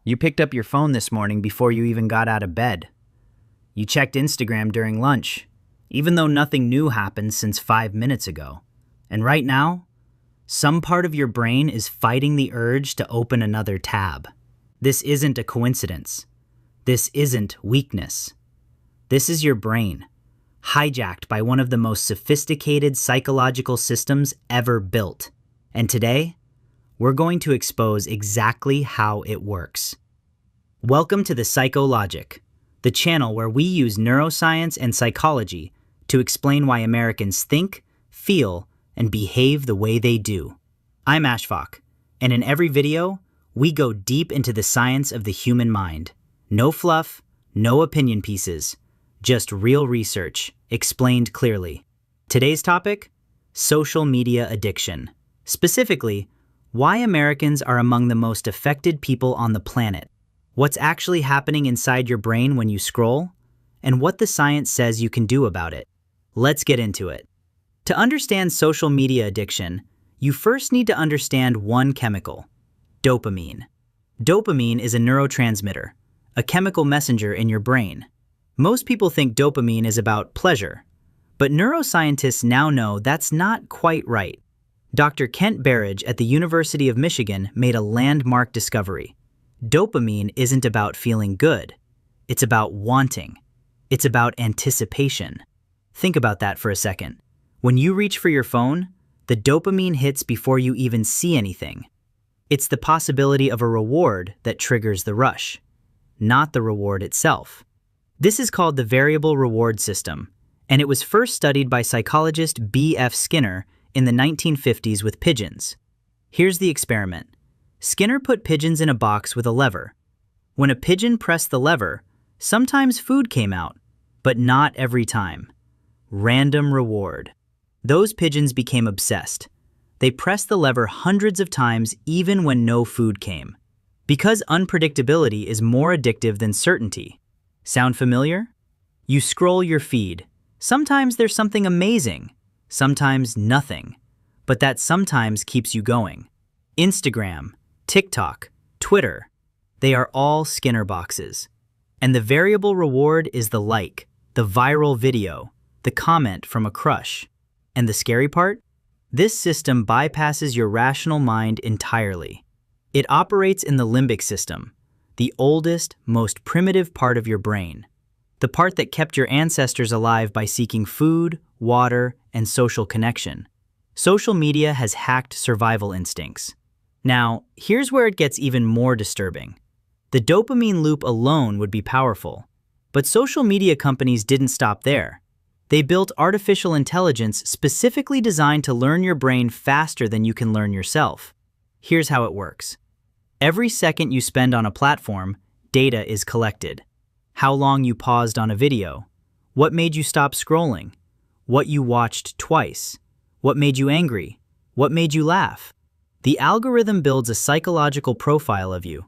You picked up your phone this morning before you even got out of bed. You checked Instagram during lunch, even though nothing new happened since 5 minutes ago. And right now, some part of your brain is fighting the urge to open another tab. This isn't a coincidence. This isn't weakness. This is your brain, hijacked by one of the most sophisticated psychological systems ever built. And today, we're going to expose exactly how it works. Welcome to the Psychologic, the channel where we use neuroscience and psychology to explain why Americans think, feel, and behave the way they do. I'm Ashfaq, and in every video, we go deep into the science of the human mind. No fluff, no opinion pieces, just real research, explained clearly. Today's topic? Social media addiction. Specifically, why Americans are among the most affected people on the planet. What's actually happening inside your brain when you scroll, and what the science says you can do about it. Let's get into it. To understand social media addiction, you first need to understand one chemical: dopamine. Dopamine is a neurotransmitter, a chemical messenger in your brain. Most people think dopamine is about pleasure, but neuroscientists now know that's not quite right. Dr. Kent Berridge at the University of Michigan made a landmark discovery. Dopamine isn't about feeling good. It's about wanting. It's about anticipation. Think about that for a second. When you reach for your phone, the dopamine hits before you even see anything. It's the possibility of a reward that triggers the rush, not the reward itself. This is called the variable reward system, and it was first studied by psychologist B.F. Skinner in the 1950s with pigeons. Here's the experiment. Skinner put pigeons in a box with a lever. When a pigeon pressed the lever, sometimes food came out, but not every time. Random reward. Those pigeons became obsessed. They pressed the lever hundreds of times even when no food came. Because unpredictability is more addictive than certainty. Sound familiar? You scroll your feed. Sometimes there's something amazing, sometimes nothing, but that sometimes keeps you going. Instagram, TikTok, Twitter, they are all Skinner boxes. And the variable reward is the like, the viral video, the comment from a crush. And the scary part? This system bypasses your rational mind entirely. It operates in the limbic system, the oldest, most primitive part of your brain. The part that kept your ancestors alive by seeking food, water, and social connection. Social media has hacked survival instincts. Now, here's where it gets even more disturbing. The dopamine loop alone would be powerful, but social media companies didn't stop there. They built artificial intelligence specifically designed to learn your brain faster than you can learn yourself. Here's how it works. Every second you spend on a platform, data is collected. How long you paused on a video, what made you stop scrolling, what you watched twice, what made you angry, what made you laugh. The algorithm builds a psychological profile of you,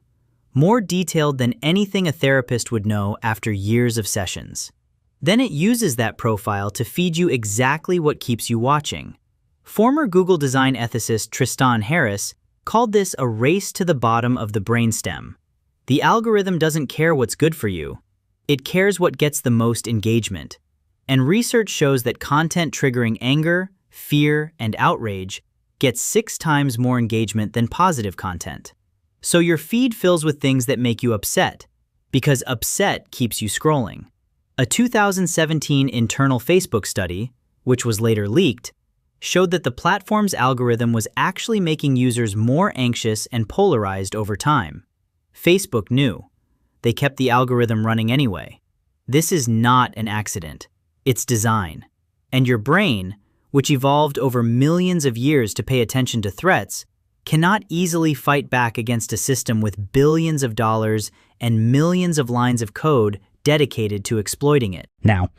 more detailed than anything a therapist would know after years of sessions. Then it uses that profile to feed you exactly what keeps you watching. Former Google design ethicist Tristan Harris called this a race to the bottom of the brainstem. The algorithm doesn't care what's good for you. It cares what gets the most engagement. And research shows that content triggering anger, fear, and outrage gets 6 times more engagement than positive content. So your feed fills with things that make you upset, because upset keeps you scrolling. A 2017 internal Facebook study, which was later leaked, showed that the platform's algorithm was actually making users more anxious and polarized over time. Facebook knew. They kept the algorithm running anyway. This is not an accident. It's design. And your brain, which evolved over millions of years to pay attention to threats, cannot easily fight back against a system with billions of dollars and millions of lines of code dedicated to exploiting it. Now,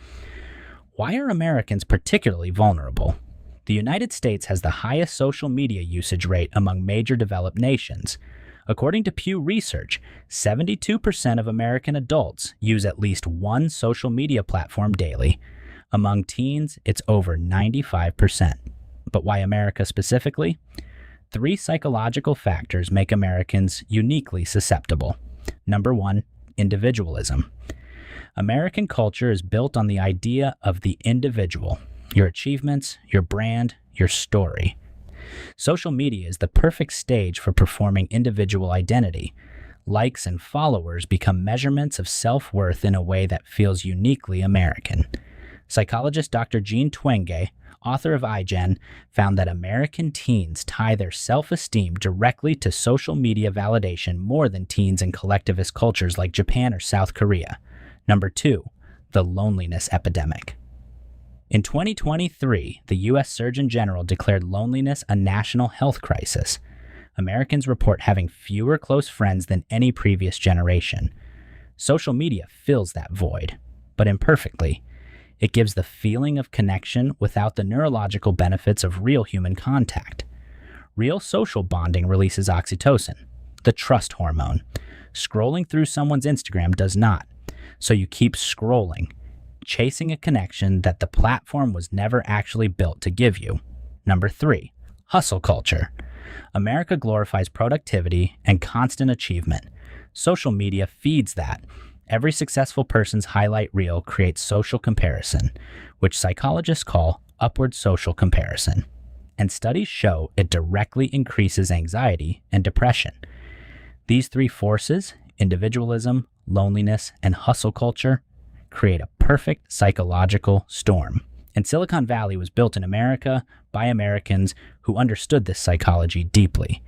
why are Americans particularly vulnerable? The United States has the highest social media usage rate among major developed nations. According to Pew Research, 72% of American adults use at least one social media platform daily. Among teens, it's over 95%. But why America specifically? 3 psychological factors make Americans uniquely susceptible. Number 1, individualism. American culture is built on the idea of the individual, your achievements, your brand, your story. Social media is the perfect stage for performing individual identity. Likes and followers become measurements of self-worth in a way that feels uniquely American. Psychologist Dr. Jean Twenge, author of iGen, found that American teens tie their self-esteem directly to social media validation more than teens in collectivist cultures like Japan or South Korea. Number 2, the loneliness epidemic. In 2023, the U.S. Surgeon General declared loneliness a national health crisis. Americans report having fewer close friends than any previous generation. Social media fills that void, but imperfectly. It gives the feeling of connection without the neurological benefits of real human contact. Real social bonding releases oxytocin, the trust hormone. Scrolling through someone's Instagram does not. So you keep scrolling, chasing a connection that the platform was never actually built to give you. Number 3, hustle culture. America glorifies productivity and constant achievement. Social media feeds that. Every successful person's highlight reel creates social comparison, which psychologists call upward social comparison. And studies show it directly increases anxiety and depression. These 3 forces, individualism, loneliness, and hustle culture, create a perfect psychological storm. And Silicon Valley was built in America by Americans who understood this psychology deeply.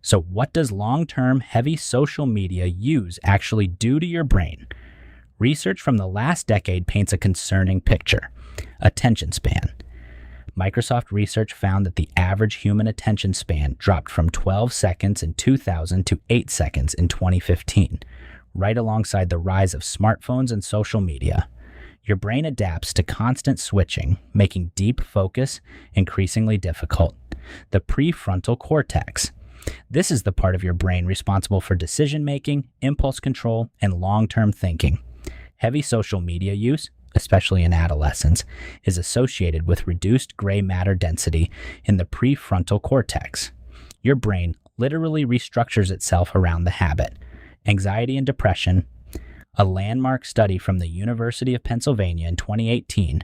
So what does long-term heavy social media use actually do to your brain? Research from the last decade paints a concerning picture. Attention span. Microsoft research found that the average human attention span dropped from 12 seconds in 2000 to 8 seconds in 2015, right alongside the rise of smartphones and social media. Your brain adapts to constant switching, making deep focus increasingly difficult. The prefrontal cortex. This is the part of your brain responsible for decision-making, impulse control, and long-term thinking. Heavy social media use, especially in adolescence, is associated with reduced gray matter density in the prefrontal cortex. Your brain literally restructures itself around the habit. Anxiety and depression. A landmark study from the University of Pennsylvania in 2018,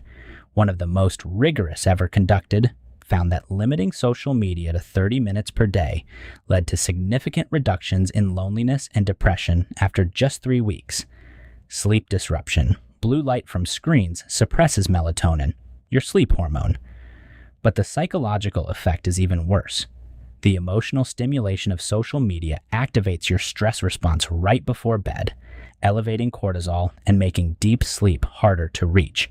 one of the most rigorous ever conducted, found that limiting social media to 30 minutes per day led to significant reductions in loneliness and depression after just 3 weeks. Sleep disruption. Blue light from screens suppresses melatonin, your sleep hormone. But the psychological effect is even worse. The emotional stimulation of social media activates your stress response right before bed, elevating cortisol and making deep sleep harder to reach.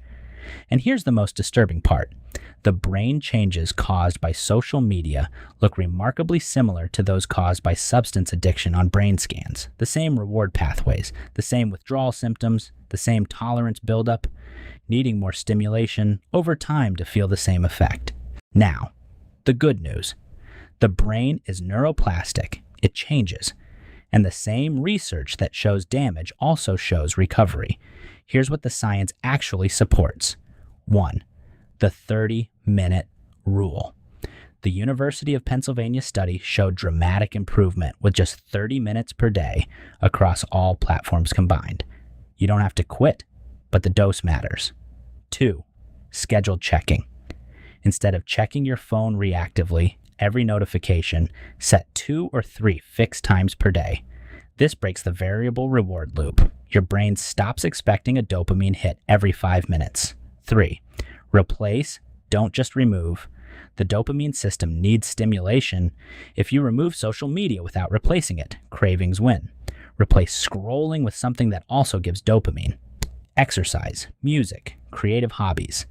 And here's the most disturbing part. The brain changes caused by social media look remarkably similar to those caused by substance addiction on brain scans. The same reward pathways, the same withdrawal symptoms, the same tolerance buildup, needing more stimulation over time to feel the same effect. Now, the good news. The brain is neuroplastic. It changes. And the same research that shows damage also shows recovery. Here's what the science actually supports. 1. The 30-minute rule. The University of Pennsylvania study showed dramatic improvement with just 30 minutes per day across all platforms combined. You don't have to quit, but the dose matters. 2. Scheduled checking. Instead of checking your phone reactively, every notification, set 2 or 3 fixed times per day. This breaks the variable reward loop. Your brain stops expecting a dopamine hit every 5 minutes. 3. Replace, don't just remove. The dopamine system needs stimulation. If you remove social media without replacing it, cravings win. Replace scrolling with something that also gives dopamine. Exercise, music, creative hobbies.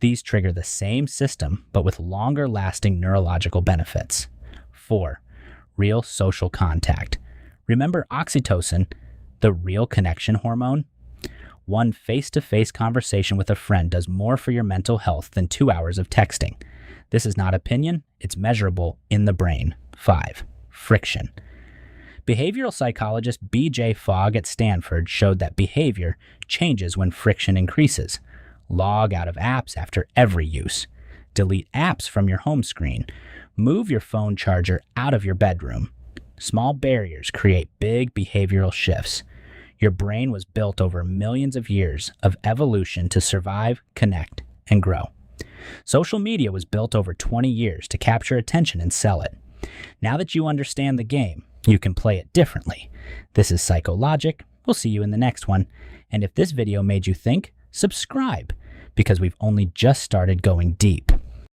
These trigger the same system, but with longer-lasting neurological benefits. 4. Real social contact. Remember oxytocin, the real connection hormone? One face-to-face conversation with a friend does more for your mental health than 2 hours of texting. This is not opinion, it's measurable in the brain. 5. Friction. Behavioral psychologist B.J. Fogg at Stanford showed that behavior changes when friction increases. Log out of apps after every use. Delete apps from your home screen. Move your phone charger out of your bedroom. Small barriers create big behavioral shifts. Your brain was built over millions of years of evolution to survive, connect, and grow. Social media was built over 20 years to capture attention and sell it. Now that you understand the game, you can play it differently. This is Psychologic. We'll see you in the next one. And if this video made you think, subscribe, because we've only just started going deep.